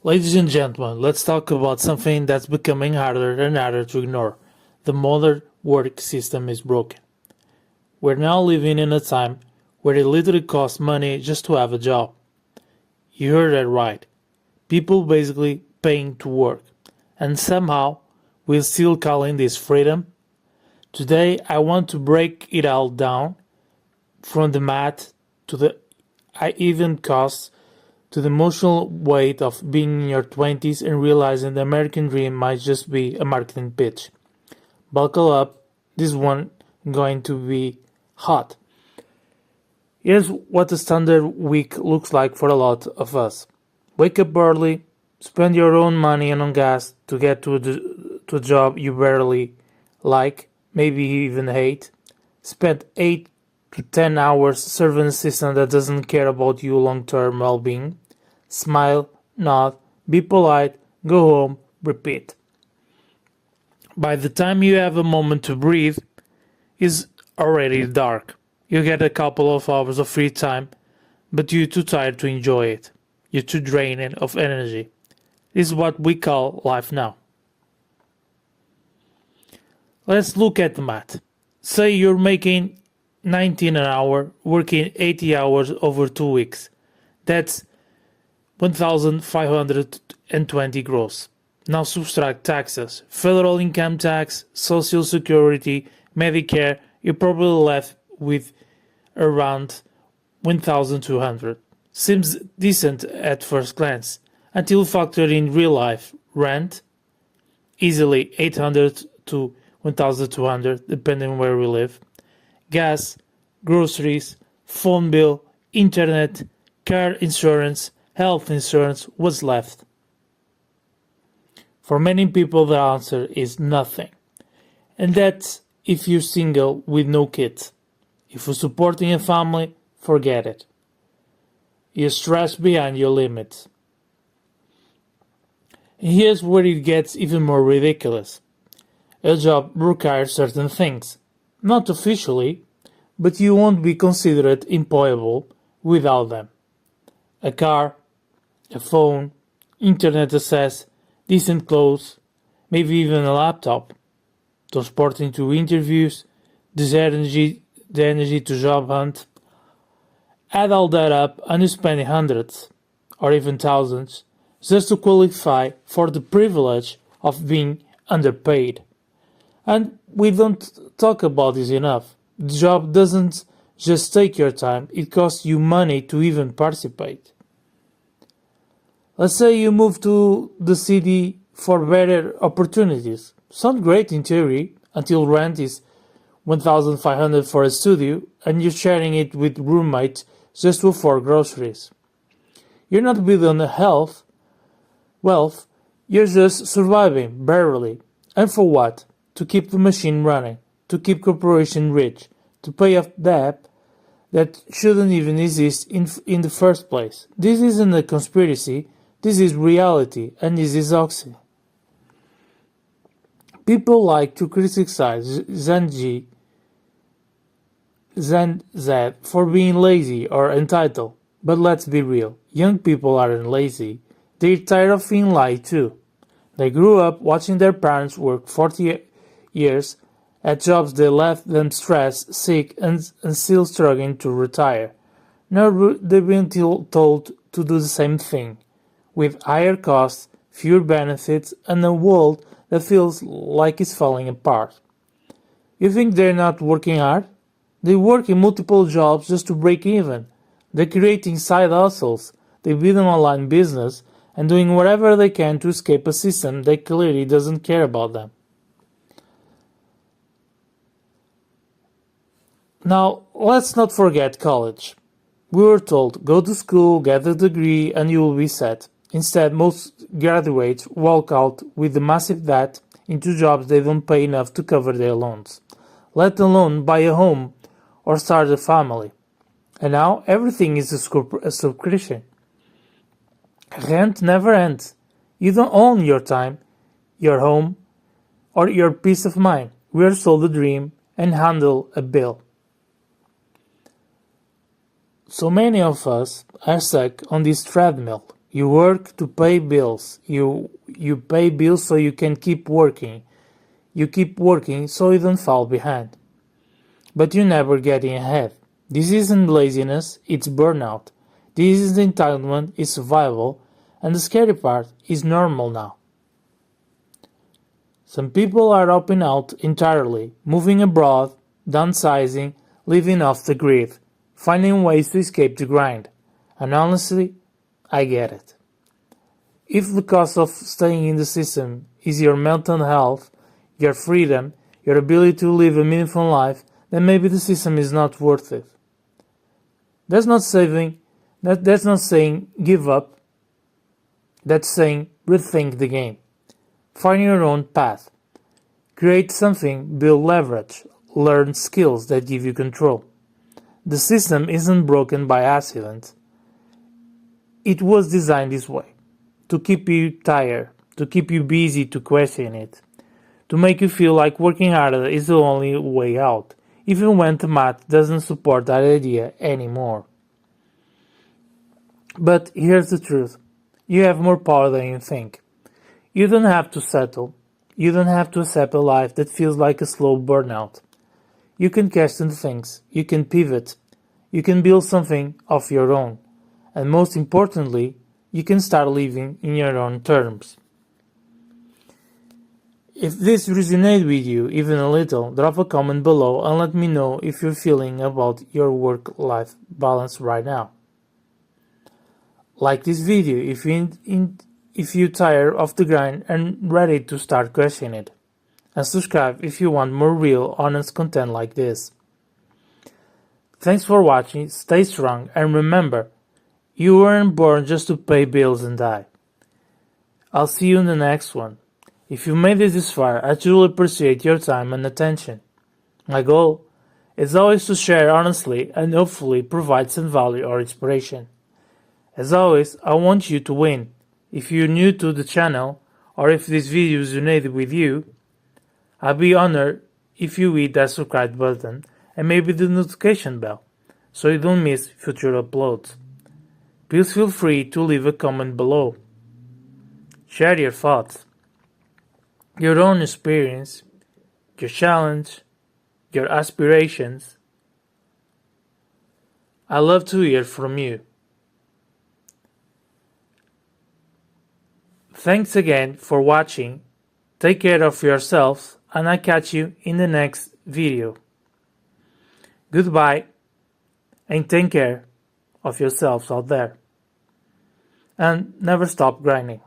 Ladies and gentlemen, let's talk about something that's becoming harder and harder to ignore. The modern work system is broken. We're now living in a time where it literally costs money just to have a job. You heard that right. People basically paying to work. And somehow, we're still calling this freedom. Today, I want to break it all down from the math to the even costs to the emotional weight of being in your 20s and realizing the American dream might just be a marketing pitch. Buckle up, this one going to be hot. Here's what a standard week looks like for a lot of us. Wake up early, spend your own money on gas to get to a job you barely like, maybe even hate. Spend 8 to 10 hours serving a system that doesn't care about your long-term well-being. Smile, nod, be polite, go home, repeat. By the time you have a moment to breathe, it's already dark. You get a couple of hours of free time, but you're too tired to enjoy it. You're too drained of energy. This is what we call life now. Let's look at the math. Say you're making 19 an hour, working 80 hours over 2 weeks. That's 1,520 gross. Now subtract taxes, federal income tax, social security, Medicare, you're probably left with around 1,200. Seems decent at first glance, until factored in real life rent, easily 800 to 1,200 depending where we live, gas, groceries, phone bill, internet, car insurance, health insurance, what's left? For many people the answer is nothing. And that's if you're single with no kids. If you're supporting a family, forget it. You're stressed beyond your limits. And here's where it gets even more ridiculous. A job requires certain things. Not officially, but you won't be considered employable without them. A car, a phone, internet access, decent clothes, maybe even a laptop. Transporting to interviews, the energy to job hunt. Add all that up and you spend hundreds, or even thousands, just to qualify for the privilege of being underpaid. And we don't talk about this enough. The job doesn't just take your time, it costs you money to even participate. Let's say you move to the city for better opportunities. Sounds great in theory, until rent is 1,500 for a studio and you're sharing it with roommates just to afford groceries. You're not building wealth, you're just surviving, barely. And for what? To keep the machine running, to keep corporation rich, to pay off debt that shouldn't even exist in the first place. This isn't a conspiracy, this is reality, and this is oxy. People like to criticize Gen Z for being lazy or entitled, but let's be real, young people aren't lazy, they're tired of being lied to. They grew up watching their parents work 40 years at jobs that left them stressed, sick, and still struggling to retire. Now they've been told to do the same thing, with higher costs, fewer benefits, and a world that feels like it's falling apart. You think they're not working hard? They work in multiple jobs just to break even. They're creating side hustles, they build an online business, and doing whatever they can to escape a system that clearly doesn't care about them. Now, let's not forget college. We were told, go to school, get a degree, and you will be set. Instead, most graduates walk out with a massive debt into jobs they don't pay enough to cover their loans, let alone buy a home or start a family. And now everything is a subscription. Rent never ends. You don't own your time, your home, or your peace of mind. We are sold a dream and handle a bill. So many of us are stuck on this treadmill. You work to pay bills. You pay bills so you can keep working. You keep working so you don't fall behind. But you're never getting ahead. This isn't laziness, it's burnout. This isn't entitlement, it's survival. And the scary part is normal now. Some people are opting out entirely, moving abroad, downsizing, living off the grid, finding ways to escape the grind. And honestly, I get it. If the cost of staying in the system is your mental health, your freedom, your ability to live a meaningful life, then maybe the system is not worth it. That's not saying give up. That's saying rethink the game. Find your own path. Create something, build leverage, learn skills that give you control. The system isn't broken by accident. It was designed this way, to keep you tired, to keep you busy, to question it, to make you feel like working harder is the only way out, even when the math doesn't support that idea anymore. But here's the truth. You have more power than you think. You don't have to settle. You don't have to accept a life that feels like a slow burnout. You can question things. You can pivot. You can build something of your own. And most importantly, you can start living in your own terms. If this resonated with you even a little, drop a comment below and let me know if you're feeling about your work-life balance right now. Like this video if you're tired of the grind and ready to start questioning it. And subscribe if you want more real, honest content like this. Thanks for watching, stay strong, and remember, you weren't born just to pay bills and die. I'll see you in the next one. If you made it this far, I truly appreciate your time and attention. My goal is always to share honestly and hopefully provide some value or inspiration. As always, I want you to win. If you're new to the channel, or if this video resonated with you, I'd be honored if you hit that subscribe button and maybe the notification bell, so you don't miss future uploads. Please feel free to leave a comment below. Share your thoughts, your own experience, your challenge, your aspirations. I love to hear from you. Thanks again for watching. Take care of yourselves and I'll catch you in the next video. Goodbye and take care of yourselves out there. And never stop grinding.